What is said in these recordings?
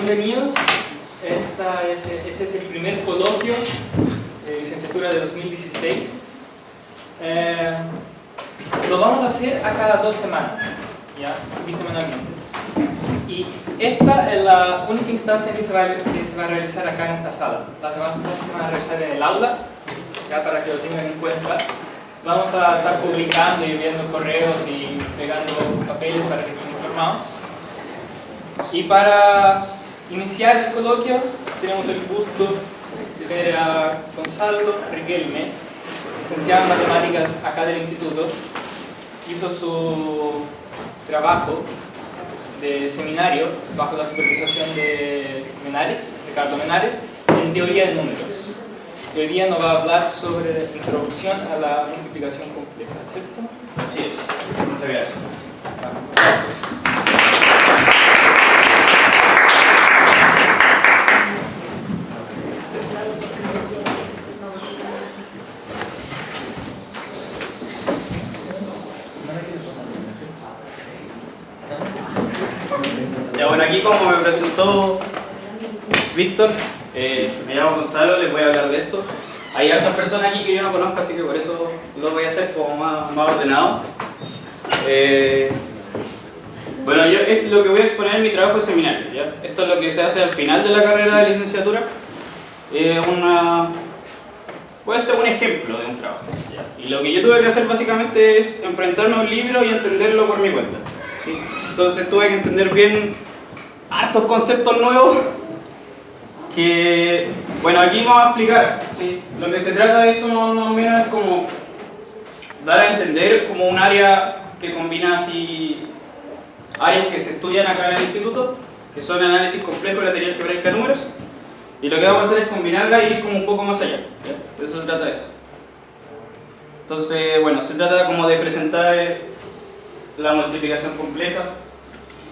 bienvenidos. Este es el primer coloquio de licenciatura de 2016. Lo vamos a hacer a cada 2 semanas, ¿ya? Bisemanalmente. Y esta es la única instancia que se va a realizar acá en esta sala. Las demás instancias se van a realizar en el aula, ya para que lo tengan en cuenta. Vamos a estar publicando y enviando correos y pegando papeles para que estén informados. Y para iniciar el coloquio tenemos el gusto de ver a Gonzalo Riquelme, licenciado en Matemáticas acá del Instituto. Hizo su trabajo de seminario bajo la supervisación de Ricardo Menares, en teoría de números. Hoy día nos va a hablar sobre introducción a la multiplicación compleja, ¿cierto? Así es. Muchas gracias. Ya, bueno, aquí como me presentó Víctor, me llamo Gonzalo, les voy a hablar de esto. Hay hartas personas aquí que yo no conozco, así que por eso lo voy a hacer como más ordenado. Bueno, lo que voy a exponer en mi trabajo de seminario, ¿ya? Esto es lo que se hace al final de la carrera de licenciatura. Este es un ejemplo de un trabajo, ¿ya? Y lo que yo tuve que hacer básicamente es enfrentarme a un libro y entenderlo por mi cuenta, ¿sí? Entonces tuve que entender bien hartos conceptos nuevos que, bueno, aquí vamos a explicar, ¿sí? Lo que se trata de esto más o menos es como dar a entender como un área que combina así áreas que se estudian acá en el instituto, que son análisis complejo y la teoría algebraica de números, y lo que vamos a hacer es combinarla y ir como un poco más allá, ¿ya? De eso se trata de esto. Entonces, bueno, se trata como de presentar la multiplicación compleja,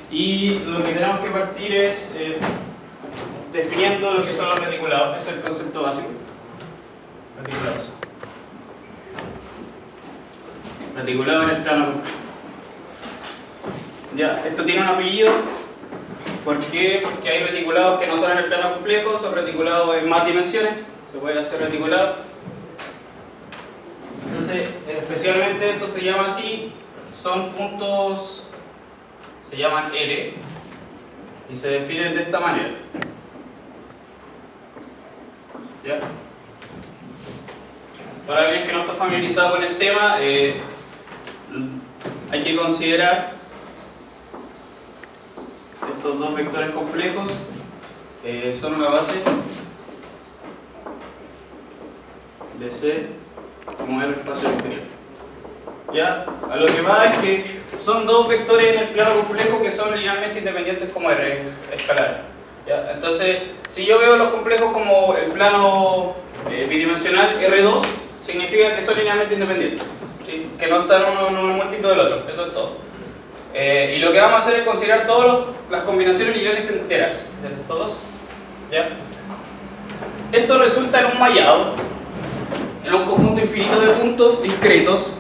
y lo que tenemos que partir es definiendo lo que son los reticulados. Ese es el concepto básico. Reticulados. Reticulados en el plano complejo. Ya, esto tiene un apellido. ¿Por qué? Porque hay reticulados que no son en el plano complejo, son reticulados en más dimensiones. Se puede hacer reticulado. Entonces, especialmente esto se llama así, son puntos, se llaman L, y se definen de esta manera. ¿Ya? Para alguien que no está familiarizado con el tema, hay que considerar estos dos vectores complejos, son una base de C como R espacio vectorial. Ya, a lo que va es que son dos vectores en el plano complejo que son linealmente independientes como R escalar. ¿Ya? Entonces, si yo veo los complejos como el plano bidimensional R2, significa que son linealmente independientes, ¿sí? Que no están uno en un múltiplo del otro, eso es todo. Y lo que vamos a hacer es considerar todas las combinaciones lineales enteras de estos dos. ¿Ya? Esto resulta en un mallado, en un conjunto infinito de puntos discretos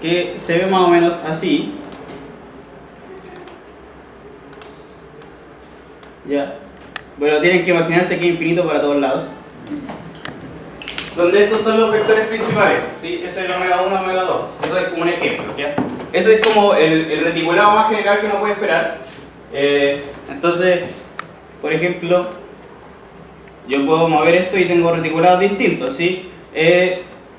que se ve más o menos así. Ya. Bueno, tienen que imaginarse que es infinito para todos lados. Donde estos son los vectores principales, ¿sí? Ese es el omega 1, omega 2. Eso es como un ejemplo, ¿ya? Ese es como el reticulado más general que uno puede esperar. Entonces, por ejemplo, yo puedo mover esto y tengo reticulados distintos, ¿sí?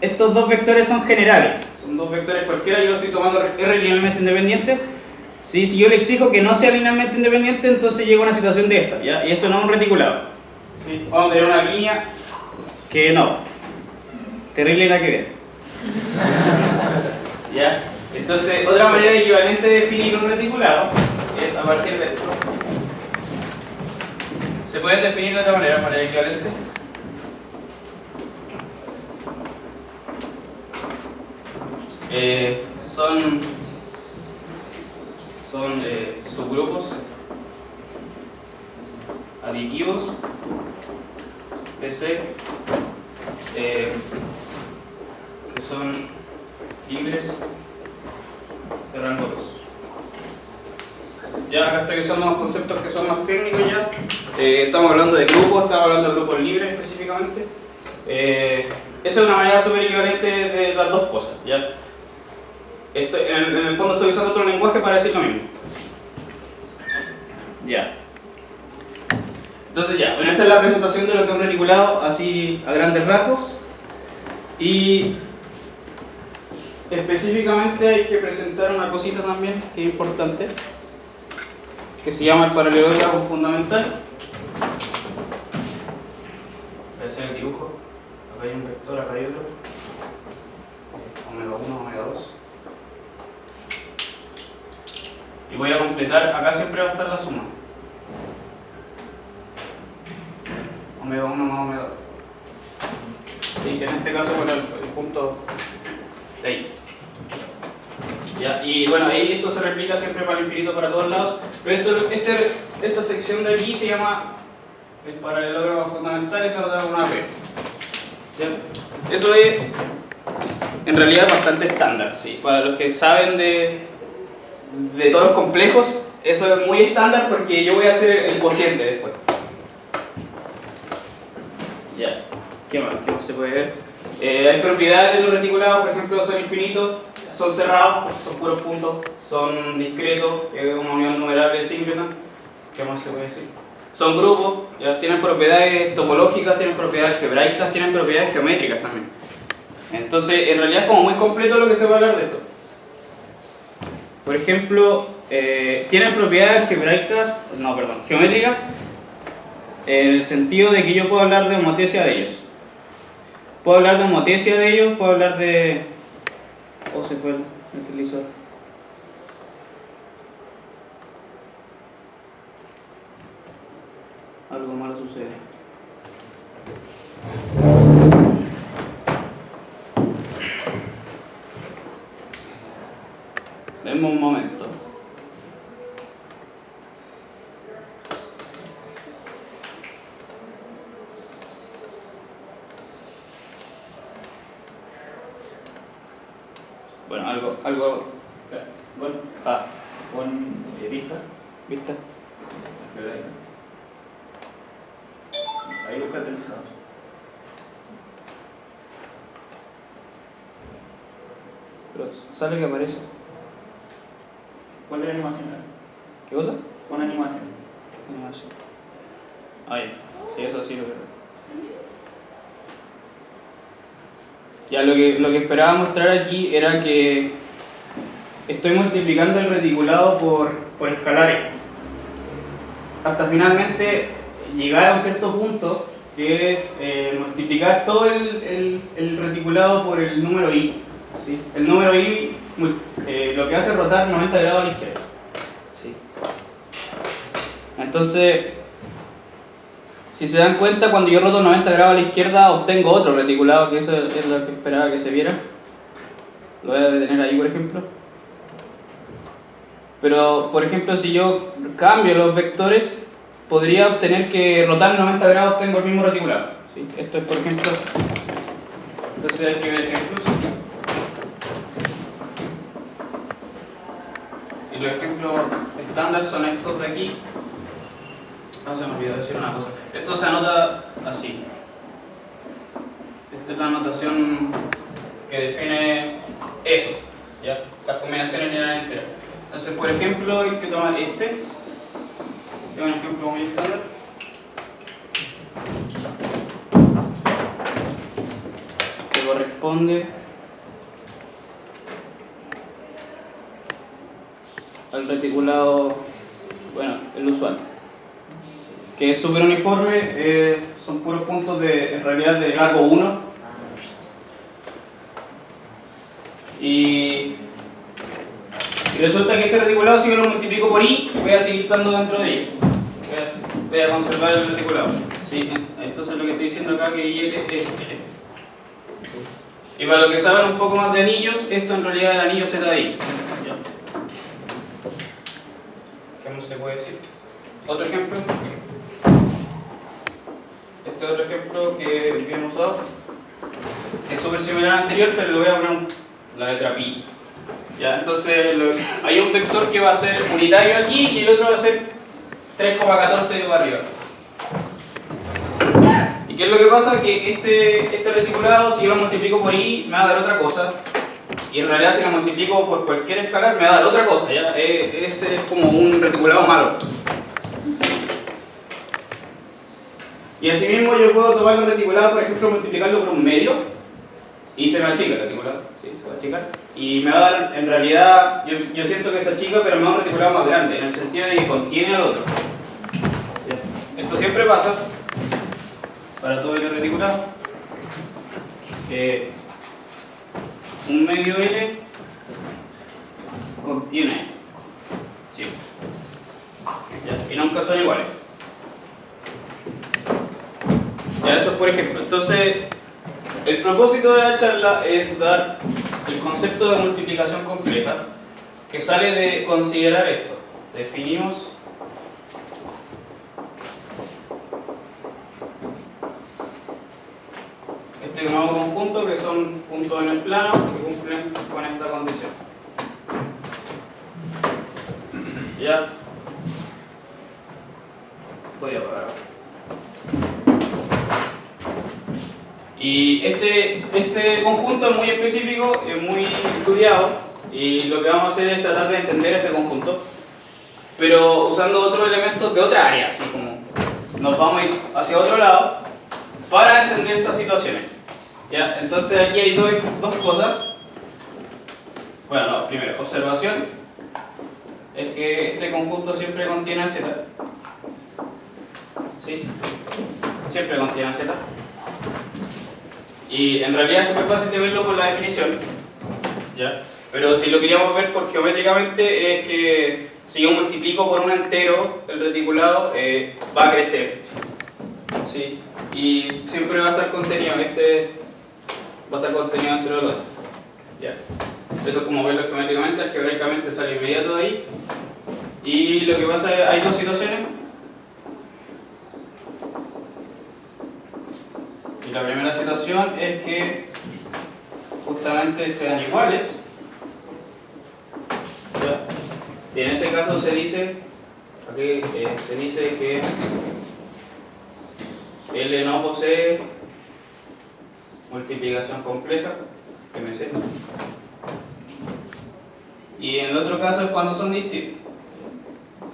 Estos dos vectores son generales. Son dos vectores cualquiera, yo lo estoy tomando R linealmente independiente. ¿Sí? Si yo le exijo que no sea linealmente independiente, entonces llega a una situación de esta, ¿ya? Y eso no es un reticulado, ¿sí? Vamos a tener una línea que no. Terrible nada que ver. ¿Ya? Entonces, otra manera equivalente de definir un reticulado es a partir de esto. ¿Se pueden definir de otra manera equivalente? Son subgrupos aditivos PC que son libres de rango 2. Ya acá estoy usando unos conceptos que son más técnicos ya. estamos hablando de grupos, estamos hablando de grupos libres específicamente. Esa es una manera súper equivalente de las dos cosas, ¿ya? En el fondo estoy usando otro lenguaje para decir lo mismo. Ya. Entonces ya, bueno, esta es la presentación de lo que es un reticulado, así a grandes rasgos. Y específicamente hay que presentar una cosita también que es importante, que se llama el paralelogramo fundamental. Voy a hacer el dibujo. Acá hay un vector, acá hay otro. Omega 1, omega 2. Y voy a completar, acá siempre va a estar la suma. Omega 1 más omega 2. Y que en este caso con el punto de ahí. ¿Ya? Y bueno, ahí esto se replica siempre para el infinito para todos lados. Pero esta sección de aquí se llama el paralelogramo fundamental y se nos da una P. ¿Ya? Eso es en realidad bastante estándar. ¿Sí? Para los que saben de toros complejos, eso es muy estándar porque yo voy a hacer el cociente después. Ya. ¿Qué más se puede ver? Hay propiedades de los reticulados, por ejemplo, son infinitos, son cerrados, son puros puntos, son discretos, es una unión numerable síncrona. ¿Qué más se puede decir? Son grupos, ya tienen propiedades topológicas, tienen propiedades algebraicas, tienen propiedades geométricas también. Entonces, en realidad es como muy completo lo que se va a hablar de esto. Por ejemplo, tienen propiedades geométricas, en el sentido de que yo puedo hablar de homotesia de ellos. Puedo hablar de homotesia de ellos, puedo hablar de... Oh, se fue el televisor. Algo malo sucede. Denme un momento. Bueno, algo. Bueno, con vista. Ahí busca el televisor. Pero sale que aparece. ¿Cuál es la animación? ¿Qué cosa? Con animación. Animación. Ah, ya. Sí, eso sí lo veo. Ya, lo que esperaba mostrar aquí era que estoy multiplicando el reticulado por escalares hasta finalmente llegar a un cierto punto que es multiplicar todo el reticulado por el número i. ¿Sí? El número i lo que hace rotar 90 grados a la izquierda. ¿Sí? Entonces, si se dan cuenta, cuando yo roto 90 grados a la izquierda obtengo otro reticulado, que eso es lo que esperaba que se viera. Lo voy a detener ahí, por ejemplo. Pero, por ejemplo, si yo cambio los vectores, podría obtener que rotar 90 grados obtengo el mismo reticulado. ¿Sí? Esto es, por ejemplo... Entonces hay que ver ejemplos. Y los ejemplos estándar son estos de aquí. No, se me olvidó decir una cosa. Esto se anota así. Esta es la anotación que define eso, ¿ya? Las combinaciones lineales enteras. Entonces, por ejemplo, hay que tomar este. Es un ejemplo muy estándar. Que corresponde al reticulado, bueno, el usual, que es súper uniforme, son puros puntos en realidad de largo 1. Y resulta que este reticulado, si yo lo multiplico por i, voy a seguir estando dentro de i. Voy a conservar el reticulado. ¿Sí? Entonces lo que estoy diciendo acá que i es L. Y para los que saben un poco más de anillos, esto en realidad es el anillo Z de i. ¿Qué más se puede decir? Otro ejemplo. Este es otro ejemplo que habíamos usado. Es súper similar al anterior, pero lo voy a poner la letra pi. ¿Ya? Entonces hay un vector que va a ser unitario aquí y el otro va a ser 3,14 para arriba. ¿Y qué es lo que pasa? Que este reticulado, si yo lo multiplico por i, me va a dar otra cosa. Y en realidad si lo multiplico por cualquier escalar, me va a dar otra cosa, ¿ya? Ese es como un reticulado malo. Y asimismo yo puedo tomar un reticulado, por ejemplo, multiplicarlo por un medio, y se me achica el reticulado, ¿sí? Se va a achicar. Y me va a dar, en realidad, yo siento que se achica, pero me da un reticulado más grande, en el sentido de que contiene al otro. ¿Ya? Esto siempre pasa para todo el reticulado. Un medio L contiene, sí, ¿ya? Y nunca son iguales. Ya, eso es por ejemplo. Entonces, el propósito de la charla es dar el concepto de multiplicación compleja, que sale de considerar esto. Definimos este nuevo conjunto, que son puntos en el plano que cumplen con esta condición. Ya. Voy a apagar. Y este conjunto es muy específico, es muy estudiado, y lo que vamos a hacer es tratar de entender este conjunto, pero usando otros elementos de otra área, así como nos vamos a ir hacia otro lado para entender estas situaciones. ¿Ya? Entonces aquí hay dos cosas. Bueno, no, primero, observación, es que este conjunto siempre contiene z. ¿Sí? Siempre contiene z. Y en realidad es súper fácil de verlo por la definición, ¿ya? Pero si lo queríamos ver por geométricamente es que si yo multiplico por un entero el reticulado va a crecer, ¿sí? Y siempre va a estar contenido, va a estar contenido entre los dos, ¿ya? Eso es como verlo geométricamente, algebraicamente sale inmediato de ahí. Y lo que pasa es que hay dos situaciones. Y la primera situación es que justamente sean iguales, ¿ya? Y en ese caso se dice, aquí se dice que L no posee multiplicación compleja, MC. Y en el otro caso es cuando son distintos,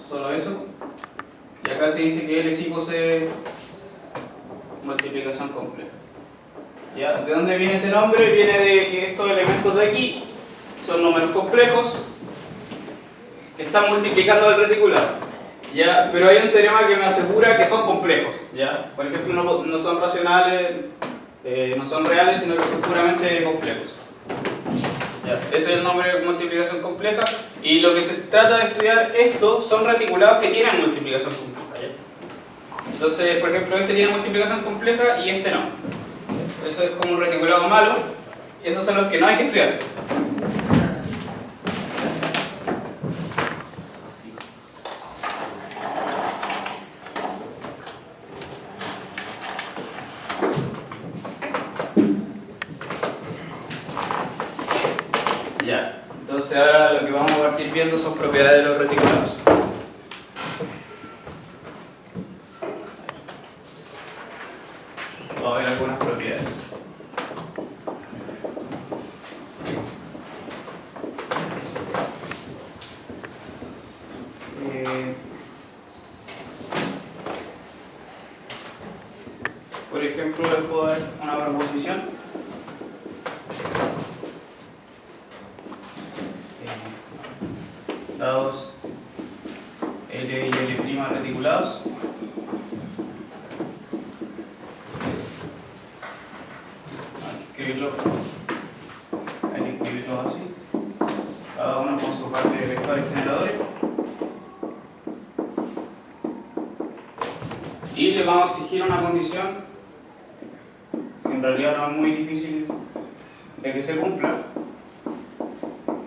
solo eso. Y acá se dice que L sí posee multiplicación compleja. ¿Ya? ¿De dónde viene ese nombre? Viene de que estos elementos de aquí son números complejos que están multiplicando el reticulado, ¿ya? Pero hay un teorema que me asegura que son complejos, ¿ya? Por ejemplo, no son racionales, no son reales, sino que son puramente complejos, ¿ya? Ese es el nombre de multiplicación compleja, y lo que se trata de estudiar esto son reticulados que tienen multiplicación compleja, ¿ya? Entonces, por ejemplo, este tiene multiplicación compleja y este no. Eso es como un reticulado malo, y esos son los que no hay que estudiar. Ya, entonces ahora lo que vamos a partir viendo son propiedades de los reticulados. Vamos a ver algunas propiedades. Por ejemplo, les puedo dar una proposición. Dados L y L' reticulados, hay que escribirlo así, cada uno con su parte de vectores generadores, y le vamos a exigir una condición que en realidad no es muy difícil de que se cumpla,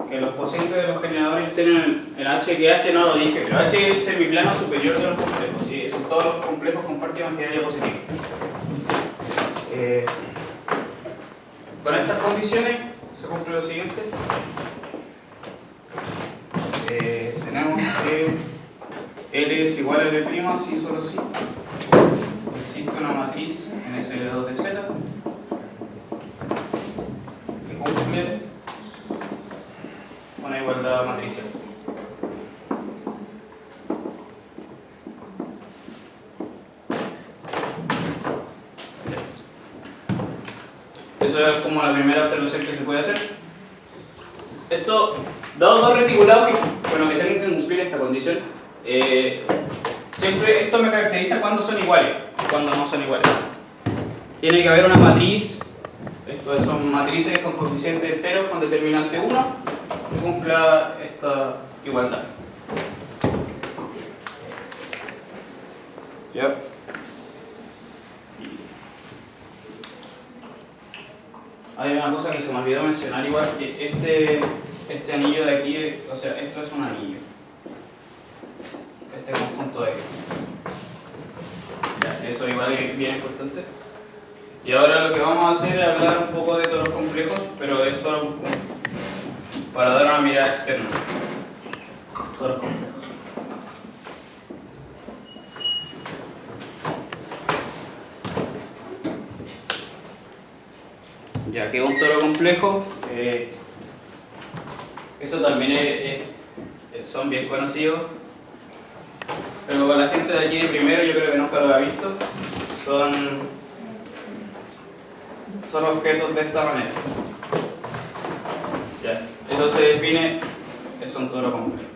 que los cocientes de los generadores estén en H, que H no lo dije, pero H es el semiplano superior de los complejos, ¿sí? Son todos los complejos comparten imaginería positiva. Con estas condiciones se cumple lo siguiente. Tenemos que L es igual a L', sí, solo sí. existe una matriz en SL2 de Z que cumple una igualdad matricial. Eso es como la primera observación que se puede hacer. Esto, dados dos reticulados que tengan que cumplir esta condición, siempre esto me caracteriza cuando son iguales y cuando no son iguales. Tiene que haber una matriz, estos son matrices con coeficientes enteros con determinante 1 que cumpla esta igualdad. ¿Ya? Hay una cosa que se me olvidó mencionar igual, que este anillo de aquí, o sea, esto es un anillo. Este conjunto de aquí. Ya, eso igual es bien importante. Y ahora lo que vamos a hacer es hablar un poco de toros complejos, pero es solo para dar una mirada externa. Toros complejos. Ya que un toro complejo, eso también son bien conocidos, pero para la gente de aquí de primero yo creo que nunca lo ha visto, son objetos de esta manera. Ya, eso se define, es un toro complejo,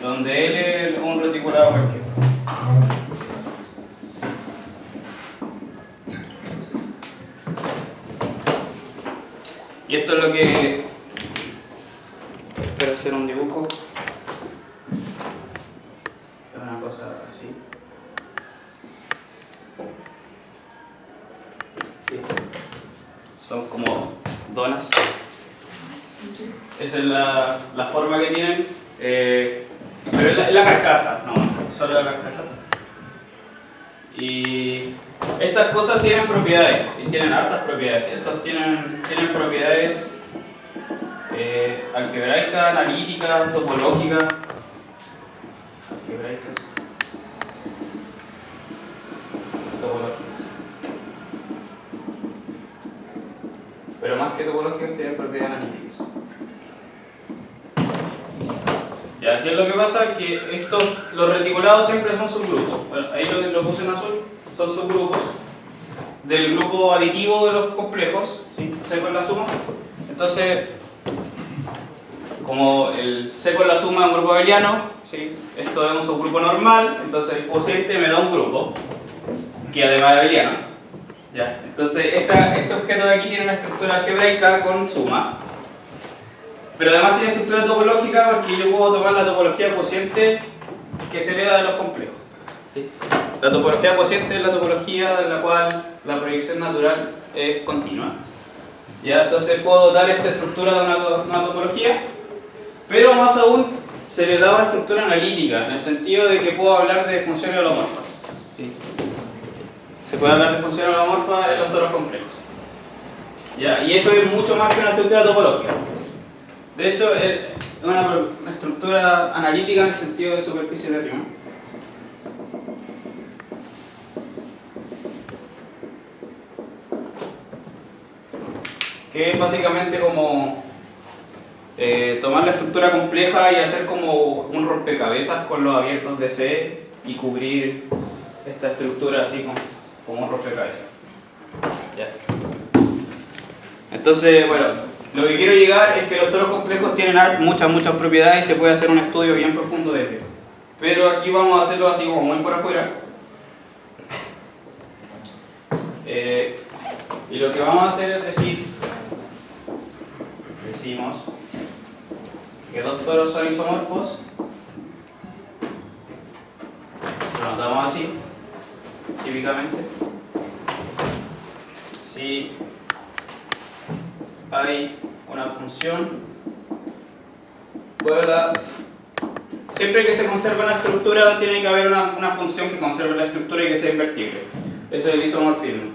donde L es un reticulado cualquiera. Y esto es lo que... Espero hacer un dibujo. Una cosa así. Sí. Son como donas. Esa es la forma que tienen. Pero es la carcasa, no, solo la carcasa. Y estas cosas tienen propiedades, y tienen hartas propiedades. Estos tienen propiedades algebraicas, analíticas, topológicas. Algebraicas, topológicas. Pero más que topológicas tienen propiedades analíticas. Ya, ¿qué es lo que pasa? Que los reticulados siempre son subgrupos. Bueno, ahí lo puse en azul, son subgrupos del grupo aditivo de los complejos, ¿sí? C con la suma. Entonces, como el C con la suma es un grupo abeliano, ¿sí? Esto es un subgrupo normal, entonces el cociente me da un grupo que además es abeliano. ¿Ya? Entonces, este objeto de aquí tiene una estructura algebraica con suma. Pero además tiene estructura topológica porque yo puedo tomar la topología cociente que se hereda de los complejos. ¿Sí? La topología cociente es la topología de la cual la proyección natural es continua. ¿Ya? Entonces puedo dar esta estructura de una topología, pero más aún se le da una estructura analítica, en el sentido de que puedo hablar de funciones holomorfas. ¿Sí? Se puede hablar de funciones holomorfas en los toros complejos. ¿Ya? Y eso es mucho más que una estructura topológica. De hecho, es una estructura analítica en el sentido de superficie de Riemann. Que es básicamente como tomar la estructura compleja y hacer como un rompecabezas con los abiertos de C y cubrir esta estructura así como un rompecabezas. Ya. Entonces, bueno, lo que quiero llegar es que los toros complejos tienen muchas propiedades y se puede hacer un estudio bien profundo de ellos. Pero aquí vamos a hacerlo así como muy por afuera. Y lo que vamos a hacer es decimos que dos toros son isomorfos. Lo notamos así, típicamente. Si hay una función, siempre que se conserve una estructura tiene que haber una función que conserve la estructura y que sea invertible. Eso es el isomorfismo.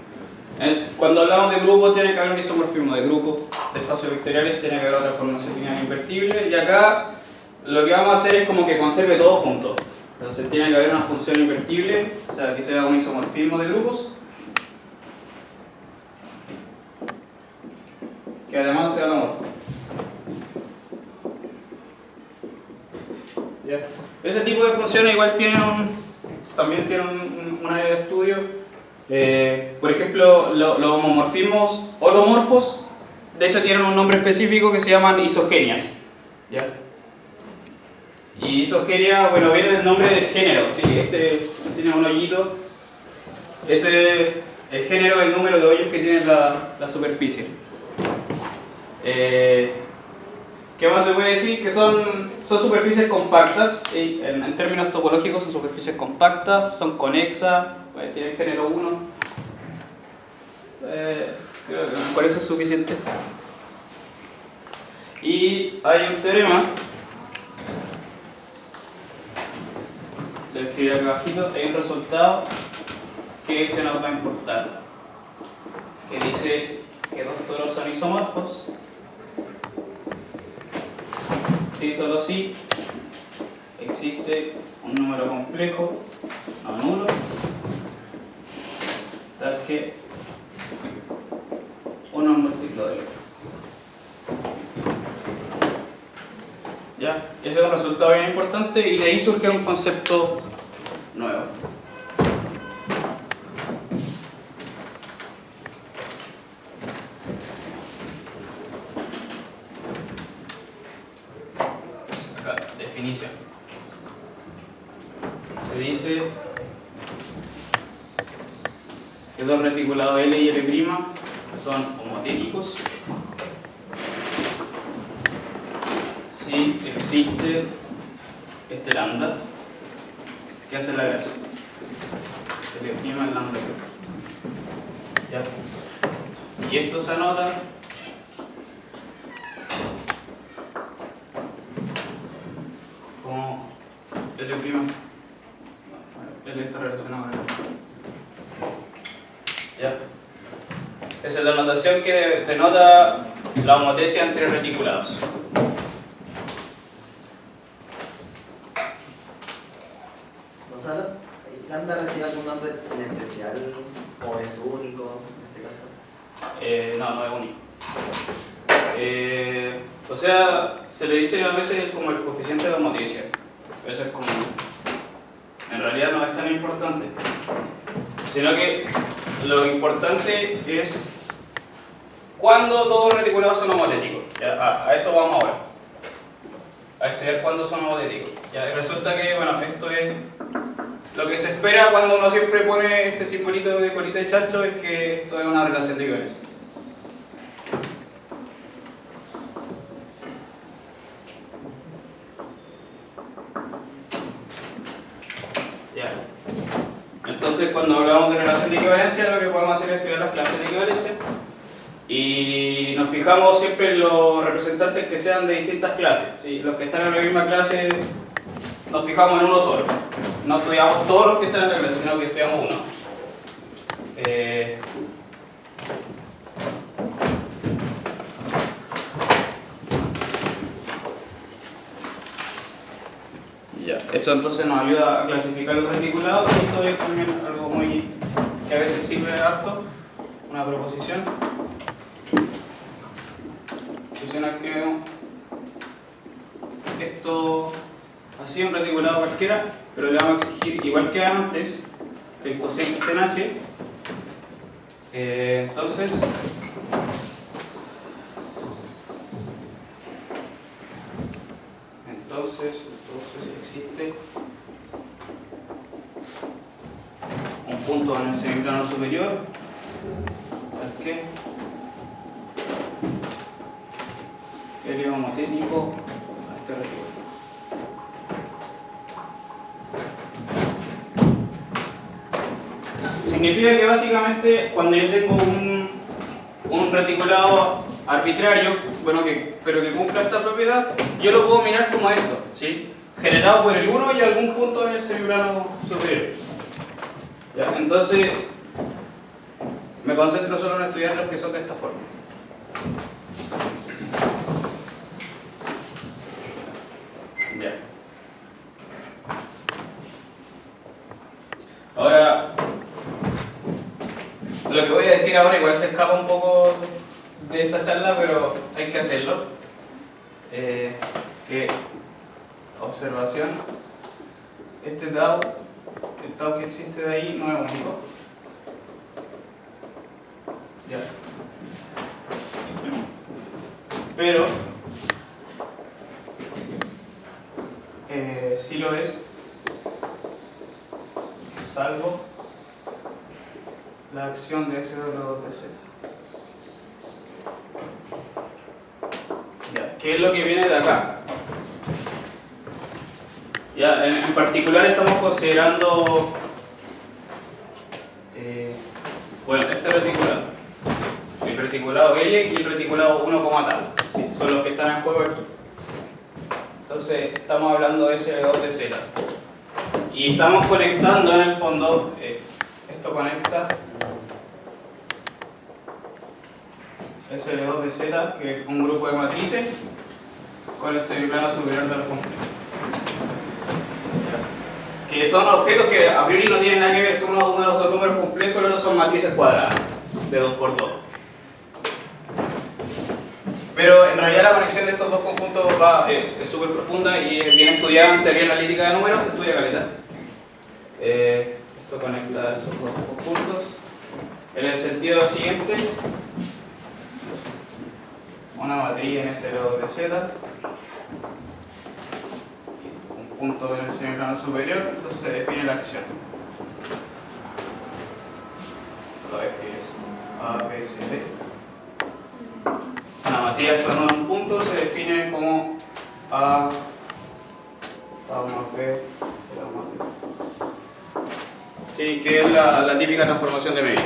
Cuando hablamos de grupos tiene que haber un isomorfismo de grupos, de espacios vectoriales tiene que haber otra formación lineal invertible, y acá lo que vamos a hacer es como que conserve todo junto. Entonces tiene que haber una función invertible, o sea, que sea un isomorfismo de grupos, que además sea holomorfo. ¿Ya? Ese tipo de funciones igual también tienen un área de estudio. Por ejemplo, los homomorfismos holomorfos, de hecho tienen un nombre específico que se llaman isogenias. ¿Ya? Y isogenia, bueno, viene del nombre del género, ¿sí? Este tiene un hoyito. El género es el número de hoyos que tiene la superficie. ¿Qué más se puede decir? Que son superficies compactas, ¿sí? En términos topológicos son superficies compactas, son conexas, tienen género 1. Creo que por eso es suficiente. Y hay un teorema, lo escribiré aquí abajito, hay un resultado que este nos va a importar, que dice que dos toros son isomorfos si solo si existe un número complejo no nulo tal que uno es múltiplo del otro. ¿Ya? Ese es un resultado bien importante y de ahí surge un concepto nuevo. Acá, definición. Se dice que dos reticulados L y L' son homotéticos si existe este lambda que hace la gracia. Se le prima el lambda. ¿Ya? Y esto se anota como L'. L está relacionado con L. ¿Ya? Esa es la notación que denota la homotesia entre reticulados. Gonzalo, ¿lambda recibe algún nombre en especial o es único en este caso? No es único. O sea, se le dice a veces como el coeficiente de homotesia. A veces como... En realidad no es tan importante. Sino que lo importante es cuándo dos reticulados son homotéticos. A eso vamos ahora. A estudiar cuándo son homotéticos. Ya, y resulta que, bueno, esto es lo que se espera cuando uno siempre pone este simbolito de colita de chancho, es que esto es una relación de equivalencia. Ya. Entonces, cuando hablamos de relación de equivalencia, lo que podemos hacer es estudiar las clases de equivalencia y nos fijamos siempre en los representantes que sean de distintas clases, ¿sí? Los que están en la misma clase nos fijamos en uno solo, no estudiamos todos los que están en la clase, sino que estudiamos uno. Ya. Eso entonces nos ayuda a clasificar los reticulados y esto es también algo muy que a veces sirve harto, una proposición. Si nos escribimos esto así, un reticulado cualquiera, pero le vamos a exigir, igual que antes, que el cociente esté en H. Entonces existe un punto en el semiplano superior tal que el homotético a este retículo. Significa que básicamente cuando yo tengo un reticulado arbitrario, bueno, pero que cumpla esta propiedad, yo lo puedo mirar como esto, ¿sí? Generado por el 1 y algún punto en el semiplano superior. ¿Ya? Entonces, me concentro solo en estudiar los que son de esta forma. Ya. Ahora, lo que voy a decir ahora igual se escapa un poco de esta charla, pero hay que hacerlo. Que, observación, este dado, el dado que existe de ahí no es único. Ya. Pero sí lo es, salvo la acción de S de los 2 de Z. Ya, ¿qué es lo que viene de acá? Ya, en particular estamos considerando bueno, este reticulado, el reticulado L y el reticulado 1 como tal, ¿sí? Son los que están en juego aquí. Entonces estamos hablando de SL2 de Z y estamos conectando en el fondo, esto conecta SL2 de Z, que es un grupo de matrices, con el semiplano superior del complejo. Que son objetos que a priori no tienen nada que ver, son unos son números complejos y los otros son matrices cuadradas de 2 por 2. Pero en realidad la conexión de estos dos conjuntos es súper profunda y es bien estudiada en teoría analítica de números, se estudia calidad. Esto conecta esos dos conjuntos en el sentido siguiente: una matriz en S2 de Z, un punto en el semiplano superior, entonces se define la acción. Lo que es A, B, C, D. Una matriz actuando en un punto se define como A más B, C más D. Sí, que es la típica transformación de medios.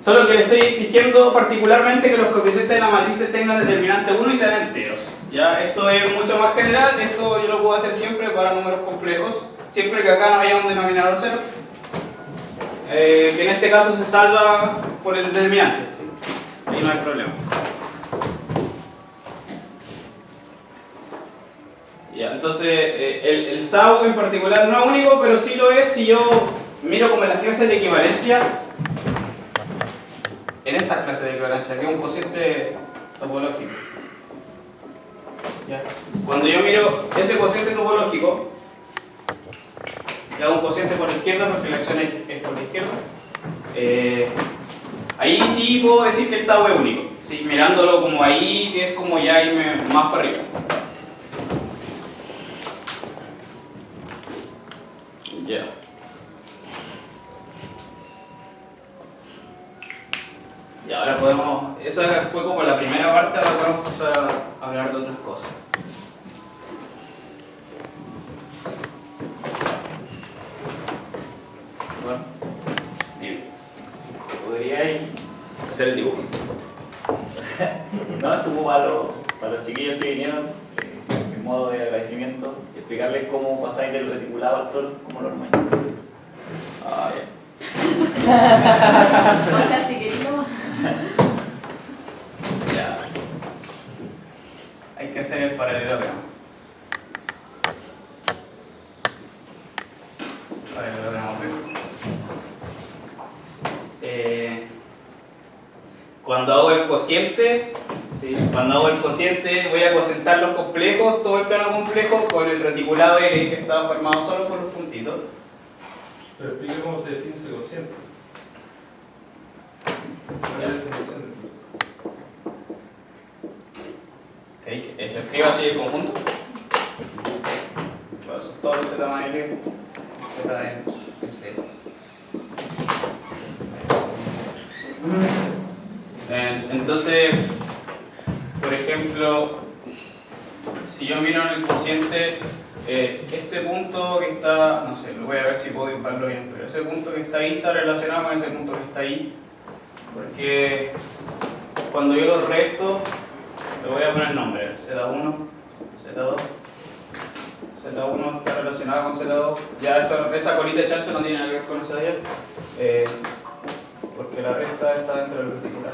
Solo que le estoy exigiendo particularmente que los coeficientes de la matriz tengan determinante 1 y sean enteros. ¿Ya? Esto es mucho más general, esto yo lo puedo hacer siempre para números complejos, siempre que acá no haya un denominador cero, que en este caso se salva por el determinante, ¿sí? Ahí no hay problema. Ya, entonces el tau en particular no es único, pero sí lo es si yo miro como en las clases de equivalencia, en estas clases de equivalencia, que es un cociente topológico. ¿Ya? Cuando yo miro ese cociente topológico, le hago un cociente por la izquierda porque la acción es por la izquierda, ahí sí puedo decir que el tau es único, ¿sí? Mirándolo como ahí, que es como ya irme más para arriba. Ya. Y ahora podemos, esa fue como la primera parte, ahora podemos pasar a hablar de otras cosas. Bueno, dime. ¿Podríais Hacer el dibujo. no, como para los chiquillos que vinieron en modo de agradecimiento y explicarles cómo pasáis del reticulado al toro como normal? Ah, ya. O sea, si queréis nomás. Ya. Hay que hacer el paralelogramo. Paralelogramo. Cuando hago el cociente, ¿sí? Cuando hago el cociente voy a cocientar los complejos, todo el plano complejo con el reticulado L que está formado solo por los puntitos. Pero explique cómo se define ese cociente. ¿Cuál es la definición? Okay, que escriba así el conjunto. Bueno, son todos los Z más L, Z en C. Entonces, por ejemplo, si yo miro en el cociente, este punto que está, no sé, voy a ver si puedo dibujarlo bien, pero ese punto que está ahí está relacionado con ese punto que está ahí, porque cuando yo lo resto, le voy a poner nombre, Z1, Z2, Z1 está relacionado con Z2, ya esa colita de chancho no tiene nada que ver con esa de ayer, porque la resta está dentro del reticular.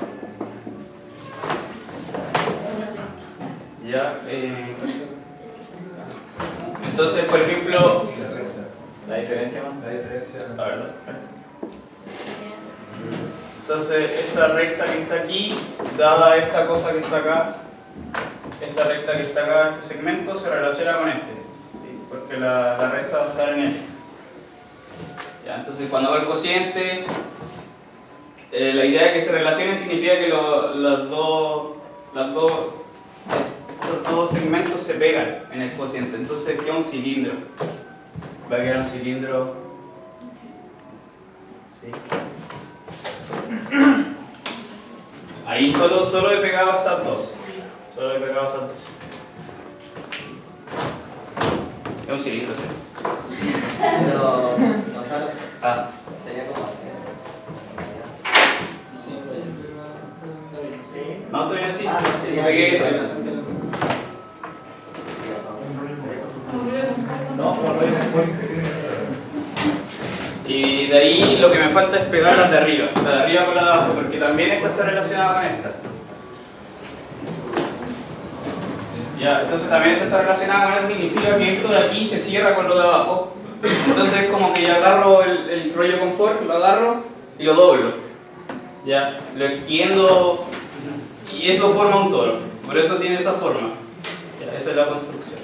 Ya, entonces, por ejemplo, La diferencia, ¿no? La diferencia. La verdad. Entonces, esta recta que está aquí, dada esta cosa que está acá, esta recta que está acá, este segmento, se relaciona con este, ¿sí? Porque la recta va a estar en él. Ya, entonces, cuando hago el cociente, la idea de que se relacione significa que estos dos segmentos se pegan en el cociente. Entonces, queda un cilindro. Va a quedar un cilindro. ¿Sí? Ahí solo he pegado estas dos. Solo he pegado estas dos. Es un cilindro, ¿sí? Pero, Gonzalo, Ah, sería como así. no, todavía sí. Ah, Sí, sería pegué eso. No, como no es Y de ahí lo que me falta es pegar las de arriba. La de arriba con la de abajo, porque también esta está relacionada con esta. Ya, entonces también esta está relacionada con esta, significa que esto de aquí se cierra con lo de abajo. Entonces es como que yo agarro el rollo confort, lo agarro y lo doblo. Ya, lo extiendo y eso forma un toro. Por eso tiene esa forma. Ya, esa es la construcción.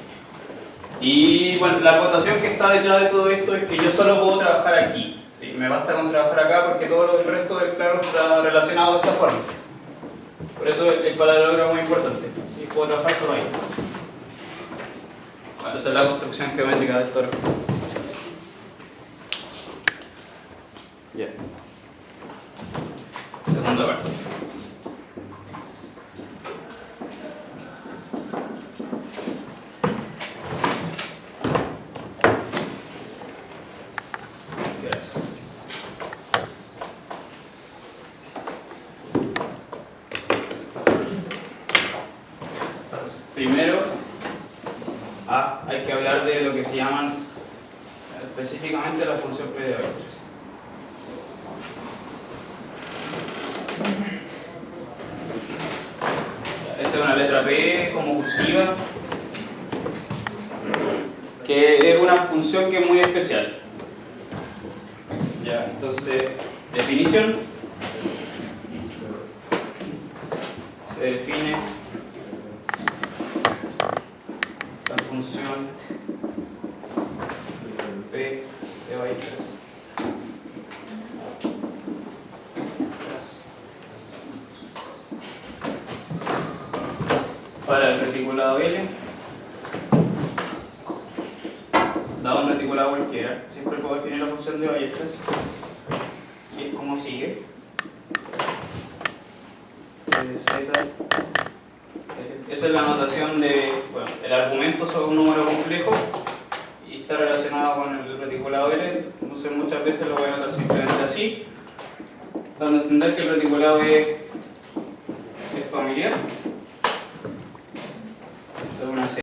Y bueno, la acotación que está detrás de todo esto es que yo solo puedo trabajar aquí. ¿Sí? Me basta con trabajar acá porque todo el resto del plano está relacionado de esta forma. Por eso el paralelogramo es muy importante. ¿Sí? Puedo trabajar solo ahí. Bueno, esa es la construcción geométrica del toro. Ya. Segunda parte. Gracias. Primero, hay que hablar de lo que se llaman específicamente la función P de vectores. Esa es una letra P como cursiva, que es una función que es muy especial. Ya, entonces, definición. Se define la función P de vectores para el reticulado L, dado un reticulado cualquiera, siempre puedo definir la función de Ballestas y es como sigue. Esa es la notación de, bueno, el argumento sobre un número complejo y está relacionado con el reticulado L, entonces muchas veces lo voy a notar simplemente así, dando a entender que el reticulado es familiar.